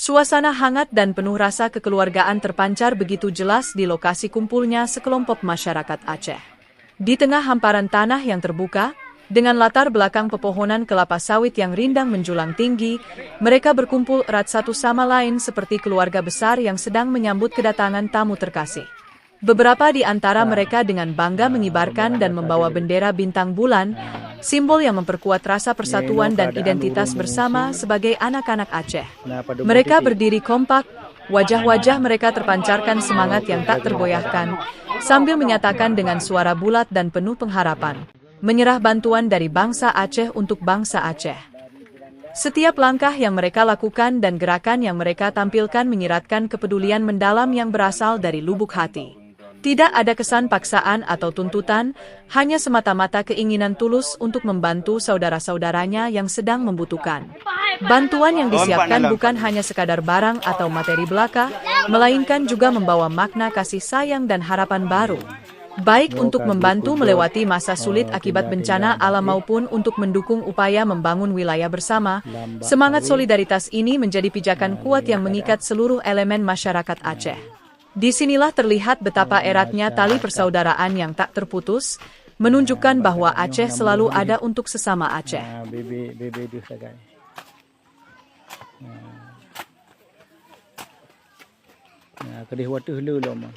Suasana hangat dan penuh rasa kekeluargaan terpancar begitu jelas di lokasi kumpulnya sekelompok masyarakat Aceh. Di tengah hamparan tanah yang terbuka, dengan latar belakang pepohonan kelapa sawit yang rindang menjulang tinggi, mereka berkumpul erat satu sama lain seperti keluarga besar yang sedang menyambut kedatangan tamu terkasih. Beberapa di antara mereka dengan bangga mengibarkan dan membawa bendera bintang bulan, simbol yang memperkuat rasa persatuan dan identitas bersama sebagai anak-anak Aceh. Mereka berdiri kompak, wajah-wajah mereka terpancarkan semangat yang tak tergoyahkan, sambil menyatakan dengan suara bulat dan penuh pengharapan, menyerah bantuan dari bangsa Aceh untuk bangsa Aceh. Setiap langkah yang mereka lakukan dan gerakan yang mereka tampilkan menyiratkan kepedulian mendalam yang berasal dari lubuk hati. Tidak ada kesan paksaan atau tuntutan, hanya semata-mata keinginan tulus untuk membantu saudara-saudaranya yang sedang membutuhkan. Bantuan yang disiapkan bukan hanya sekadar barang atau materi belaka, melainkan juga membawa makna kasih sayang dan harapan baru. Baik untuk membantu melewati masa sulit akibat bencana alam maupun untuk mendukung upaya membangun wilayah bersama, semangat solidaritas ini menjadi pijakan kuat yang mengikat seluruh elemen masyarakat Aceh. Disinilah terlihat betapa eratnya tali persaudaraan yang tak terputus, menunjukkan bahwa Aceh selalu ada untuk sesama Aceh. Kedih waktu hulu lama.